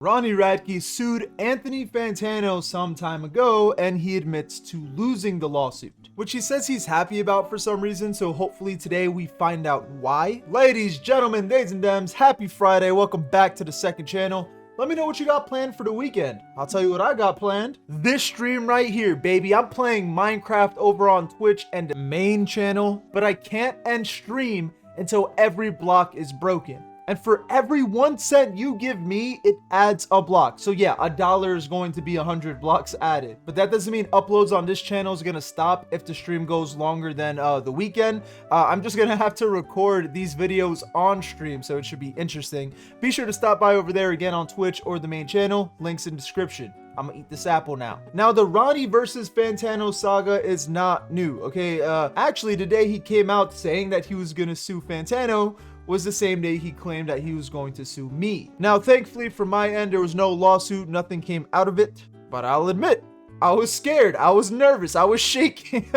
Ronnie Radke sued Anthony Fantano some time ago, and he admits to losing the lawsuit, which he says he's happy about for some reason, so hopefully today we find out why. Ladies, gentlemen, dames and dems, happy Friday. Welcome back to the second channel. Let me know what you got planned for the weekend. I'll tell you what I got planned. This stream right here, baby. I'm playing Minecraft over on Twitch and the main channel, but I can't end stream until every block is broken. And for every 1 cent you give me, it adds a block. So yeah, $1 is going to be 100 blocks added. But that doesn't mean uploads on this channel is going to stop if the stream goes longer than the weekend. I'm just going to have to record these videos on stream, so it should be interesting. Be sure to stop by over there again on Twitch or the main channel. Links in description. I'm gonna eat this apple now. Now, the Ronnie versus Fantano saga is not new, okay? Actually, today he came out saying that he was gonna sue Fantano, was the same day he claimed that he was going to sue me. Now, thankfully from my end, there was no lawsuit, nothing came out of it, but I'll admit, I was scared, I was nervous, I was shaking.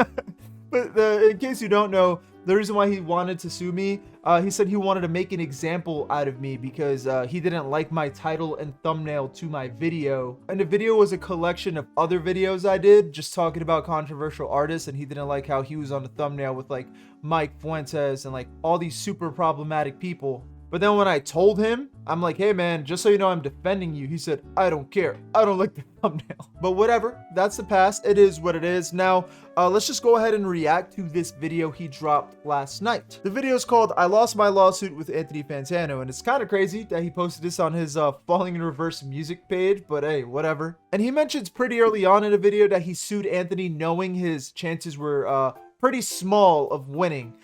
But in case you don't know, the reason why he wanted to sue me, he said he wanted to make an example out of me because he didn't like my title and thumbnail to my video. And the video was a collection of other videos I did, just talking about controversial artists, and he didn't like how he was on the thumbnail with like Mike Fuentes and like all these super problematic people. But then when I told him, I'm like, hey man, just so you know, I'm defending you. He said, I don't care. I don't like the thumbnail. But whatever, that's the past. It is what it is. Now, let's just go ahead and react to this video he dropped last night. The video is called I Lost My Lawsuit with Anthony Fantano. And it's kind of crazy that he posted this on his Falling in Reverse music page, but hey, whatever. And he mentions pretty early on in the video that he sued Anthony knowing his chances were pretty small of winning.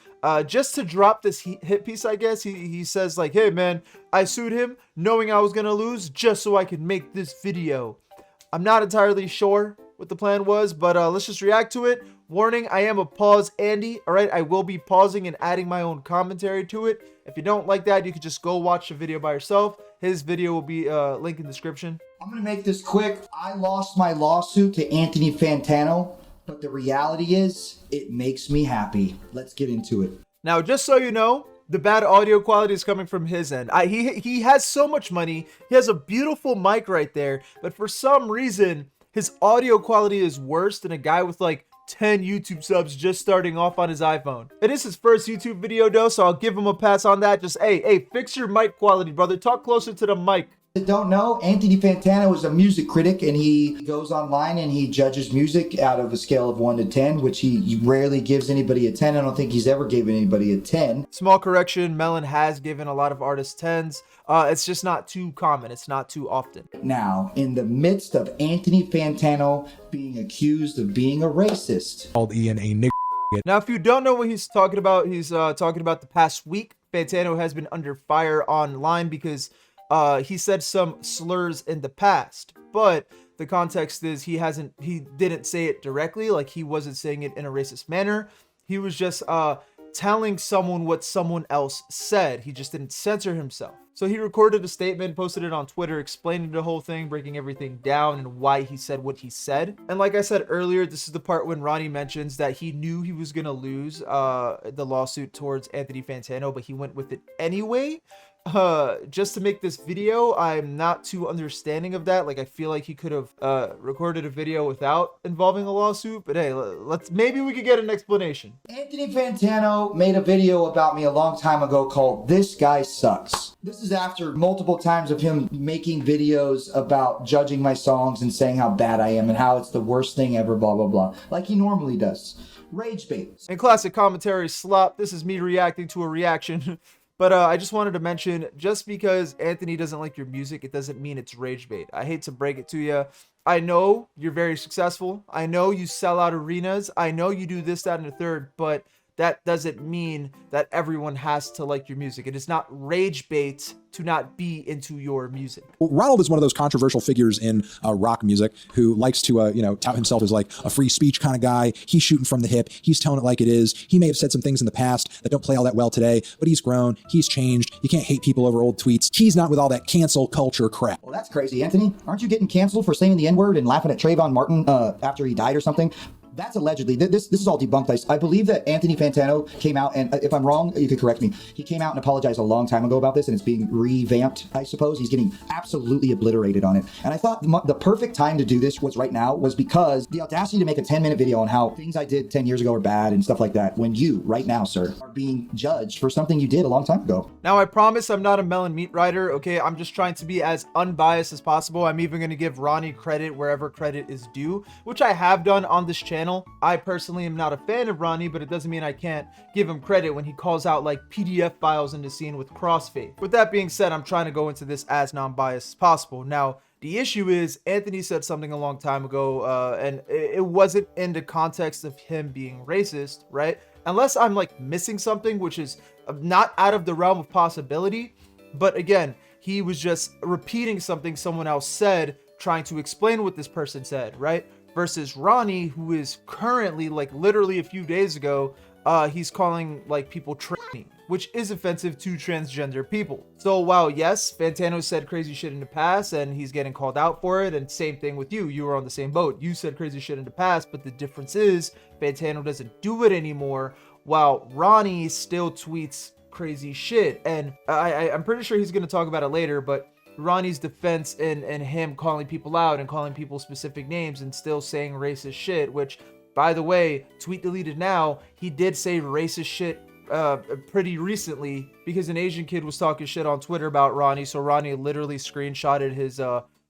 Just to drop this hit piece, I guess, he says like, hey man, I sued him knowing I was gonna lose just so I could make this video. I'm not entirely sure what the plan was, but let's just react to it. Warning, I am a pause Andy, all right? I will be pausing and adding my own commentary to it. If you don't like that, you can just go watch the video by yourself. His video will be linked in the description. I'm gonna make this quick. I lost my lawsuit to Anthony Fantano. But the reality is, it makes me happy. Let's get into it. Now, just so you know, the bad audio quality is coming from his end. He has so much money. He has a beautiful mic right there. But for some reason, his audio quality is worse than a guy with like 10 YouTube subs just starting off on his iPhone. It is his first YouTube video though, so I'll give him a pass on that. Just, hey, fix your mic quality, brother. Talk closer to the mic. Don't know, Anthony Fantano is a music critic, and he goes online and he judges music out of a scale of 1 to 10, which he rarely gives anybody a 10. I don't think he's ever given anybody a 10. Small correction, Melon has given a lot of artists 10s. It's just not too common. It's not too often. Now, in the midst of Anthony Fantano being accused of being a racist. Called Ian a nigger. Now, if you don't know what he's talking about the past week. Fantano has been under fire online because he said some slurs in the past, but the context is he didn't say it directly, like he wasn't saying it in a racist manner. He was just telling someone what someone else said. He just didn't censor himself. So he recorded a statement, posted it on Twitter, explaining the whole thing, breaking everything down and why he said what he said. And like I said earlier, this is the part when Ronnie mentions that he knew he was gonna lose the lawsuit towards Anthony Fantano, but he went with it anyway. Just to make this video. I'm not too understanding of that. Like, I feel like he could have recorded a video without involving a lawsuit, but hey, maybe we could get an explanation. Anthony Fantano made a video about me a long time ago called This Guy Sucks. This is after multiple times of him making videos about judging my songs and saying how bad I am and how it's the worst thing ever, blah blah blah, like he normally does. Rage bait. In classic commentary slop, this is me reacting to a reaction. But I just wanted to mention, just because Anthony doesn't like your music, it doesn't mean it's rage bait. I hate to break it to you. I know you're very successful. I know you sell out arenas. I know you do this, that, and the third, but that doesn't mean that everyone has to like your music. It is not rage bait to not be into your music. Ronald is one of those controversial figures in rock music who likes to, tout himself as like a free speech kind of guy. He's shooting from the hip. He's telling it like it is. He may have said some things in the past that don't play all that well today, but he's grown. He's changed. You can't hate people over old tweets. He's not with all that cancel culture crap. Well, that's crazy, Anthony. Aren't you getting canceled for saying the N-word and laughing at Trayvon Martin after he died or something? That's allegedly. This is all debunked. I believe that Anthony Fantano came out, and if I'm wrong, you could correct me. He came out and apologized a long time ago about this, and it's being revamped, I suppose. He's getting absolutely obliterated on it. And I thought the perfect time to do this was right now, was because the audacity to make a 10-minute video on how things I did 10 years ago are bad and stuff like that, when you, right now, sir, are being judged for something you did a long time ago. Now, I promise I'm not a melon meat writer, okay? I'm just trying to be as unbiased as possible. I'm even going to give Ronnie credit wherever credit is due, which I have done on this channel. I personally am not a fan of Ronnie, but it doesn't mean I can't give him credit when he calls out like PDF files in the scene with crossfade. With that being said, I'm trying to go into this as non-biased as possible. Now, the issue is Anthony said something a long time ago, and it wasn't in the context of him being racist, right? Unless I'm like missing something, which is not out of the realm of possibility. But again, he was just repeating something someone else said, trying to explain what this person said, right? Versus Ronnie, who is currently, like literally a few days ago, he's calling like people tranny, which is offensive to transgender people. So while yes, Fantano said crazy shit in the past and he's getting called out for it, and same thing with you were on the same boat. You said crazy shit in the past, but the difference is Fantano doesn't do it anymore, while Ronnie still tweets crazy shit. And I'm pretty sure he's going to talk about it later, but Ronnie's defense and him calling people out and calling people specific names and still saying racist shit, which, by the way, tweet deleted now, he did say racist shit pretty recently because an Asian kid was talking shit on Twitter about Ronnie. So Ronnie literally screenshotted his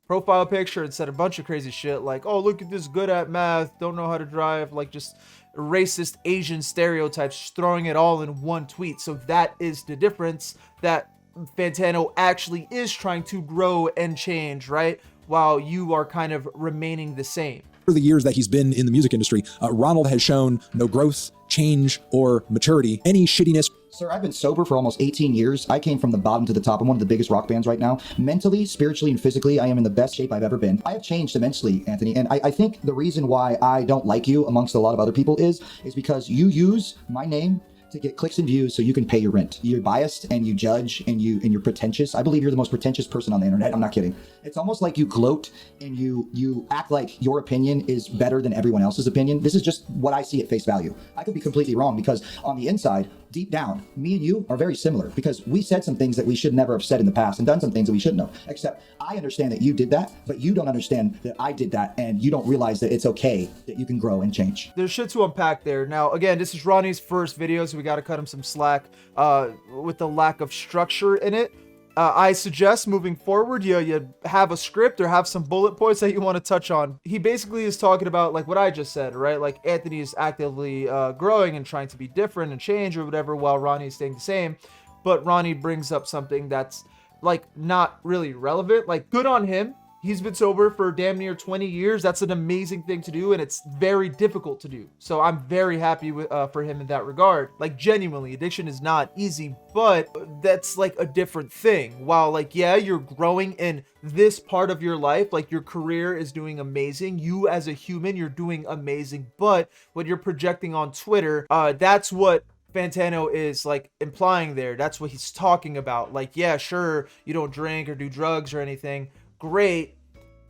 profile picture and said a bunch of crazy shit like, oh, look at this, good at math, don't know how to drive, like just racist Asian stereotypes, just throwing it all in one tweet. So that is the difference, that Fantano actually is trying to grow and change, right? While you are kind of remaining the same. For the years that he's been in the music industry, Ronald has shown no growth, change, or maturity. Any shittiness. Sir, I've been sober for almost 18 years. I came from the bottom to the top. I'm one of the biggest rock bands right now. Mentally, spiritually, and physically, I am in the best shape I've ever been. I have changed immensely, Anthony. And I think the reason why I don't like you amongst a lot of other people is because you use my name to get clicks and views so you can pay your rent. You're biased and you judge and you're pretentious. I believe you're the most pretentious person on the internet. I'm not kidding. It's almost like you gloat and you act like your opinion is better than everyone else's opinion. This is just what I see at face value. I could be completely wrong because on the inside, deep down, me and you are very similar because we said some things that we should never have said in the past and done some things that we shouldn't have. Except I understand that you did that, but you don't understand that I did that, and you don't realize that it's okay that you can grow and change. There's shit to unpack there. Now, again, this is Ronnie's first video, so we got to cut him some slack with the lack of structure in it. I suggest moving forward, you have a script or have some bullet points that you want to touch on. He basically is talking about like what I just said, right? Like Anthony is actively growing and trying to be different and change or whatever, while Ronnie is staying the same. But Ronnie brings up something that's like not really relevant. Like, good on him. He's been sober for damn near 20 years. That's an amazing thing to do, and it's very difficult to do. So I'm very happy with, for him in that regard. Like, genuinely, addiction is not easy, but that's like a different thing. While like, yeah, you're growing in this part of your life, like your career is doing amazing. You as a human, you're doing amazing. But what you're projecting on Twitter, that's what Fantano is like implying there. That's what he's talking about. Like, yeah, sure, you don't drink or do drugs or anything. Great,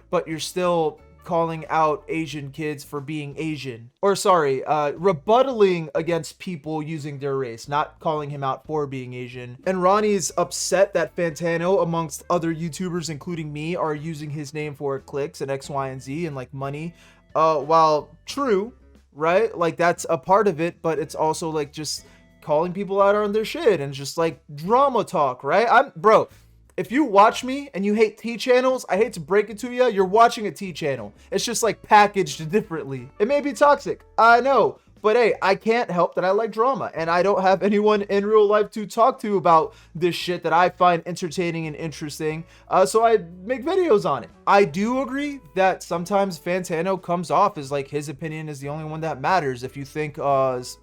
but you're still calling out Asian kids for being Asian. Or sorry, rebuttaling against people using their race, not calling him out for being Asian. And Ronnie's upset that Fantano, amongst other YouTubers, including me, are using his name for clicks and X, Y, and Z and like money. While true, right? Like that's a part of it, but it's also like just calling people out on their shit and just like drama talk, right? Bro, if you watch me and you hate T channels, I hate to break it to you, you're watching a T channel. It's just like packaged differently. It may be toxic, I know, but hey, I can't help that I like drama, and I don't have anyone in real life to talk to about this shit that I find entertaining and interesting, so I make videos on it. I do agree that sometimes Fantano comes off as like his opinion is the only one that matters. If you think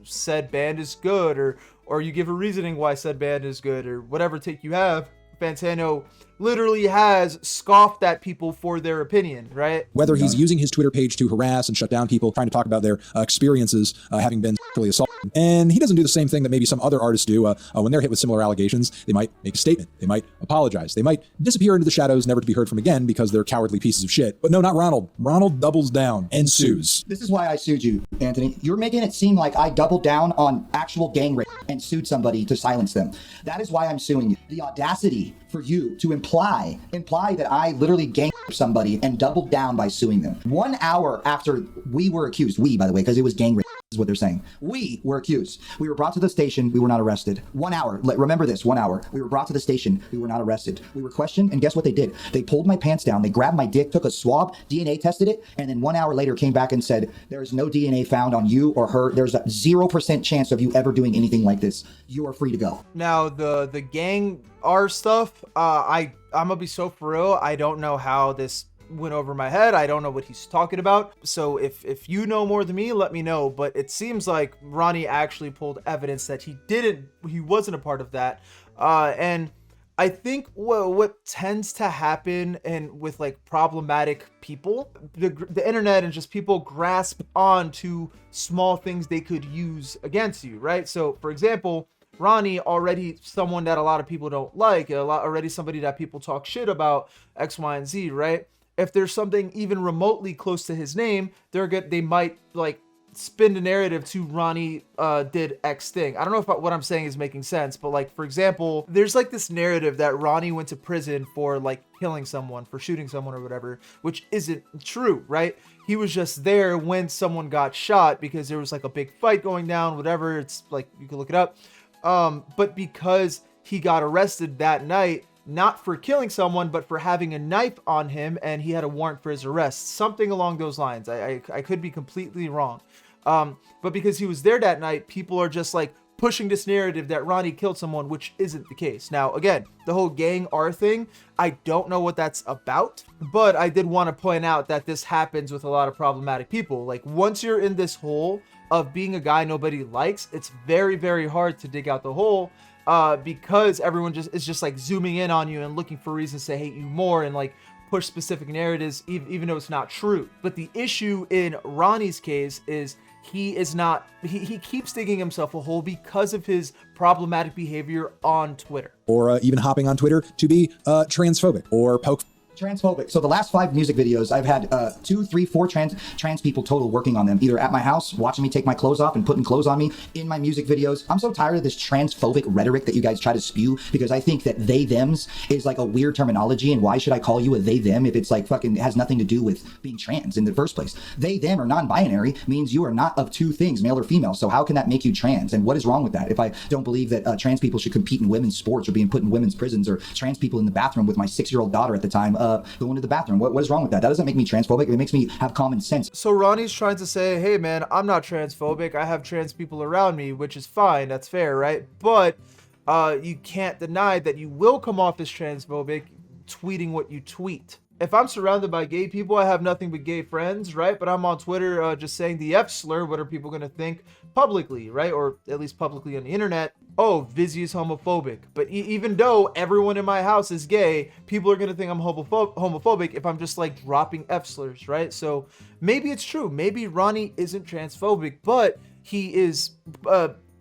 said band is good, or you give a reasoning why said band is good, or whatever take you have, Fantano literally has scoffed at people for their opinion, right? Whether he's using his Twitter page to harass and shut down people trying to talk about their experiences having been sexually assaulted. And he doesn't do the same thing that maybe some other artists do. When they're hit with similar allegations, they might make a statement. They might apologize. They might disappear into the shadows, never to be heard from again because they're cowardly pieces of shit. But no, not Ronald. Ronald doubles down and sues. This is why I sued you, Anthony. You're making it seem like I doubled down on actual gang rape and sued somebody to silence them. That is why I'm suing you. The audacity for you to imply that I literally gang raped somebody and doubled down by suing them. 1 hour after we were accused, we, by the way, because it was gang rape, is what they're saying. We were accused. We were brought to the station. We were not arrested. 1 hour. Remember this, 1 hour. We were brought to the station. We were not arrested. We were questioned, and guess what they did? They pulled my pants down. They grabbed my dick, took a swab, DNA tested it, and then 1 hour later came back and said, there is no DNA found on you or her. There's a 0% chance of you ever doing anything like this. You are free to go. Now, the gang R stuff, I'm gonna be so for real. I don't know how this went over my head. I don't know what he's talking about. So if you know more than me, let me know. But it seems like Ronnie actually pulled evidence that he wasn't a part of that. And I think what tends to happen and with like problematic people, the internet and just people grasp on to small things they could use against you, right? So for example, Ronnie already someone that a lot of people don't like, already somebody that people talk shit about X, Y, and Z, right? If there's something even remotely close to his name, they might like spin the narrative to Ronnie did X thing. I don't know if what I'm saying is making sense, but like, for example, there's like this narrative that Ronnie went to prison for like killing someone, for shooting someone or whatever, which isn't true, right? He was just there when someone got shot because there was like a big fight going down, whatever. It's like, you can look it up. But because he got arrested that night, not for killing someone, but for having a knife on him, and he had a warrant for his arrest, something along those lines. I could be completely wrong. But because he was there that night, people are just like pushing this narrative that Ronnie killed someone, which isn't the case. Now, again, the whole gang R thing, I don't know what that's about, but I did want to point out that this happens with a lot of problematic people. Like, once you're in this hole of being a guy nobody likes, it's very, very hard to dig out the hole, because everyone is just like zooming in on you and looking for reasons to hate you more and like push specific narratives, even though it's not true. But the issue in Ronnie's case is he keeps digging himself a hole because of his problematic behavior on Twitter. Or even hopping on Twitter to be transphobic or poke. Transphobic. So the last 5 music videos, I've had 2, 3, 4 trans people total working on them, either at my house, watching me take my clothes off and putting clothes on me in my music videos. I'm so tired of this transphobic rhetoric that you guys try to spew, because I think that they thems is like a weird terminology, and why should I call you a they them if it's like fucking has nothing to do with being trans in the first place? They them or non-binary means you are not of 2 things, male or female. So how can that make you trans? And what is wrong with that? If I don't believe that trans people should compete in women's sports or being put in women's prisons, or trans people in the bathroom with my 6-year-old daughter at the time going to the bathroom. What is wrong with that? That doesn't make me transphobic. It makes me have common sense. So Ronnie's trying to say, hey man, I'm not transphobic. I have trans people around me, which is fine. That's fair, right? But you can't deny that you will come off as transphobic tweeting what you tweet. If I'm surrounded by gay people, I have nothing but gay friends, right? But I'm on Twitter just saying the F slur. What are people going to think publicly, right? Or at least publicly on the internet. Oh, Vizzy is homophobic. But even though everyone in my house is gay, people are going to think I'm homophobic if I'm just like dropping F slurs, right? So maybe it's true. Maybe Ronnie isn't transphobic, but he is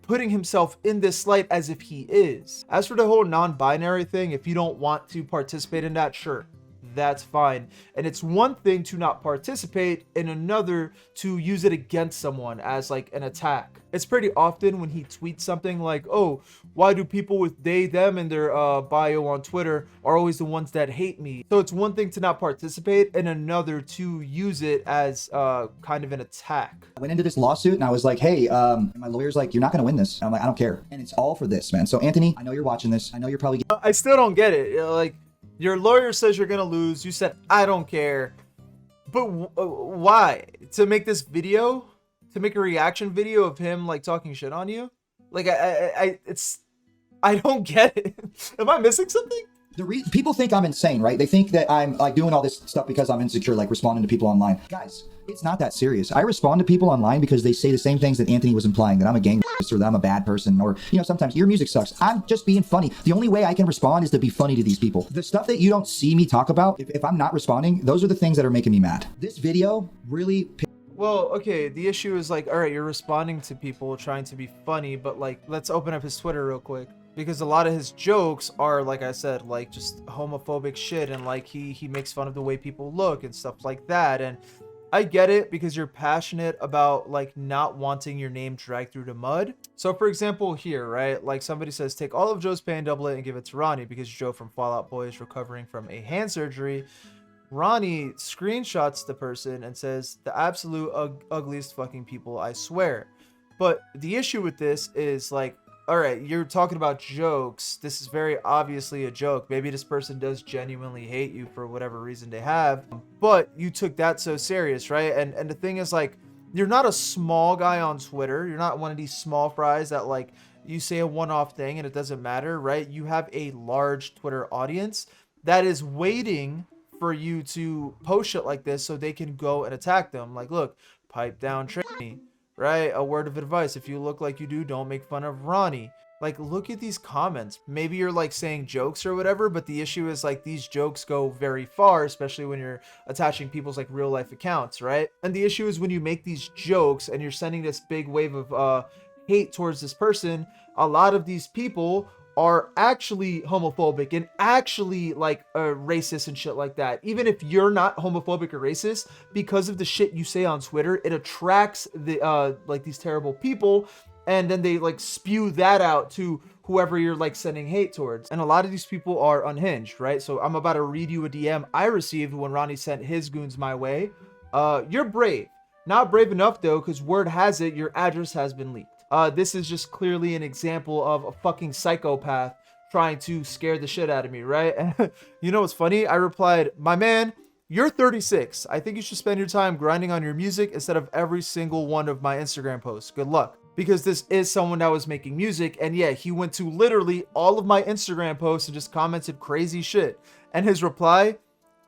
putting himself in this light as if he is. As for the whole non-binary thing, if you don't want to participate in that, sure, that's fine. And it's one thing to not participate and another to use it against someone as like an attack. It's pretty often when he tweets something like, oh, why do people with they, them in their bio on Twitter are always the ones that hate me? So it's one thing to not participate and another to use it as kind of an attack. I went into this lawsuit and I was like, hey, my lawyer's like, you're not going to win this. And I'm like, I don't care. And it's all for this, man. So Anthony, I know you're watching this. I know you're probably... I still don't get it. Like, your lawyer says you're going to lose. You said, I don't care. But why? To make this video? To make a reaction video of him like talking shit on you? Like, I don't get it. Am I missing something? People think I'm insane, right? They think that I'm like doing all this stuff because I'm insecure, like responding to people online. Guys, it's not that serious. I respond to people online because they say the same things that Anthony was implying, that I'm a gang or that I'm a bad person, or, you know, sometimes your music sucks. I'm just being funny. The only way I can respond is to be funny to these people. The stuff that you don't see me talk about, if I'm not responding, those are the things that are making me mad. This video really... Well, okay, the issue is like, all right, you're responding to people trying to be funny, but like, let's open up his Twitter real quick. Because a lot of his jokes are, like I said, like just homophobic shit, and like he makes fun of the way people look and stuff like that. And I get it, because you're passionate about like not wanting your name dragged through the mud. So for example here, right, like somebody says, take all of Joe's pay and double it and give it to Ronnie because Joe from Fall Out Boy is recovering from a hand surgery. Ronnie screenshots the person and says, the absolute ugliest fucking people, I swear. But the issue with this is like, all right, you're talking about jokes. This is very obviously a joke. Maybe this person does genuinely hate you for whatever reason they have, but you took that so serious, right? And the thing is, like, you're not a small guy on Twitter. You're not one of these small fries that like you say a one-off thing and it doesn't matter, right? You have a large Twitter audience that is waiting for you to post shit like this so they can go and attack them. Like, look, pipe down, Trini. Right? A word of advice. If you look like you do, don't make fun of Ronnie. Like, look at these comments. Maybe you're like saying jokes or whatever, but the issue is like these jokes go very far, especially when you're attaching people's like real life accounts, right? And the issue is when you make these jokes and you're sending this big wave of hate towards this person, a lot of these people are actually homophobic and actually like racist and shit like that. Even if you're not homophobic or racist, because of the shit you say on Twitter, it attracts the like these terrible people, and then they like spew that out to whoever you're like sending hate towards. And a lot of these people are unhinged, right? So I'm about to read you a DM I received when Ronnie sent his goons my way. You're brave. Not brave enough though, because word has it your address has been leaked. This is just clearly an example of a fucking psychopath trying to scare the shit out of me, right? You know what's funny? I replied, my man, you're 36. I think you should spend your time grinding on your music instead of every single one of my Instagram posts. Good luck. Because this is someone that was making music, and yeah, he went to literally all of my Instagram posts and just commented crazy shit. And his reply,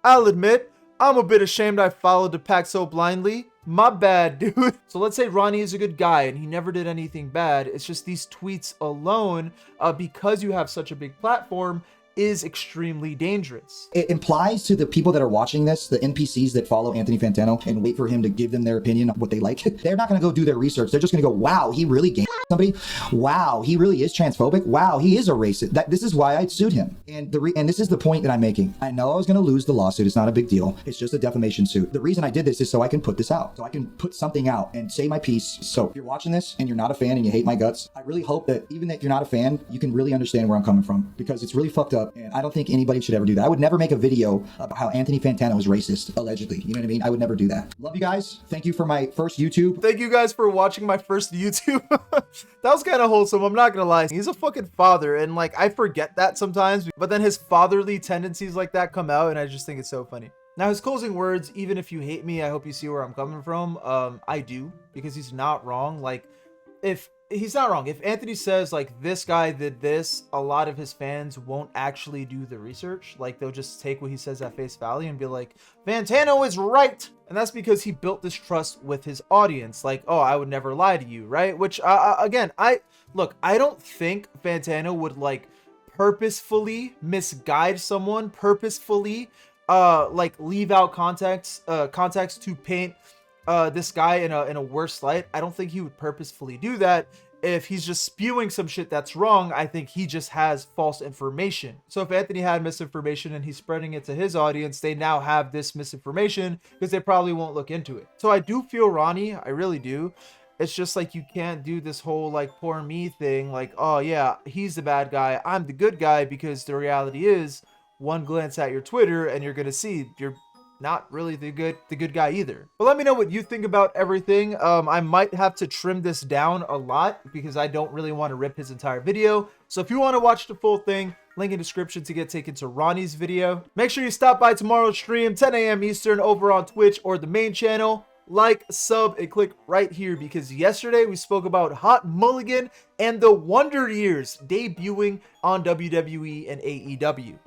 I'll admit, I'm a bit ashamed I followed the pack so blindly. My bad, dude. So let's say Ronnie is a good guy and he never did anything bad. It's just these tweets alone, because you have such a big platform, is extremely dangerous. It implies to the people that are watching this, the NPCs that follow Anthony Fantano and wait for him to give them their opinion of what they like, they're not going to go do their research. They're just going to go, wow, he really gamed somebody. Wow, he really is transphobic. Wow, he is a racist. This is why I sued him. And this is the point that I'm making. I know I was going to lose the lawsuit. It's not a big deal. It's just a defamation suit. The reason I did this is so I can put this out. So I can put something out and say my piece. So if you're watching this and you're not a fan and you hate my guts, I really hope that even if you're not a fan, you can really understand where I'm coming from, because it's really fucked up. And I don't think anybody should ever do that. I would never make a video about how Anthony Fantano is racist, allegedly. You know what I mean? I would never do that. Love you guys. Thank you for my first YouTube. Thank you guys for watching my first YouTube. That was kind of wholesome. I'm not gonna lie. He's a fucking father, and like I forget that sometimes, but then his fatherly tendencies like that come out, and I just think it's so funny. Now his closing words, even if you hate me, I hope you see where I'm coming from. I do, because he's not wrong. Like, if he's not wrong. If Anthony says like this guy did this, a lot of his fans won't actually do the research. Like, they'll just take what he says at face value and be like, Fantano is right. And that's because he built this trust with his audience. Like, oh, I would never lie to you, right? Which again, I don't think Fantano would like purposefully misguide someone, purposefully like leave out context to paint this guy in a worse light. I don't think he would purposefully do that. If he's just spewing some shit that's wrong, I think he just has false information. So if Anthony had misinformation and he's spreading it to his audience, they now have this misinformation because they probably won't look into it. So I do feel Ronnie, I really do. It's just like you can't do this whole like poor me thing, like, oh yeah, he's the bad guy, I'm the good guy, because the reality is one glance at your Twitter and you're gonna see you're not really the good guy either. But let me know what you think about everything. I might have to trim this down a lot because I don't really want to rip his entire video. So if you want to watch the full thing, link in description to get taken to Ronnie's video. Make sure you stop by tomorrow's stream, 10 a.m. Eastern, over on Twitch or the main channel. Like, sub, and click right here, because yesterday we spoke about Hot Mulligan and the Wonder Years debuting on WWE and AEW.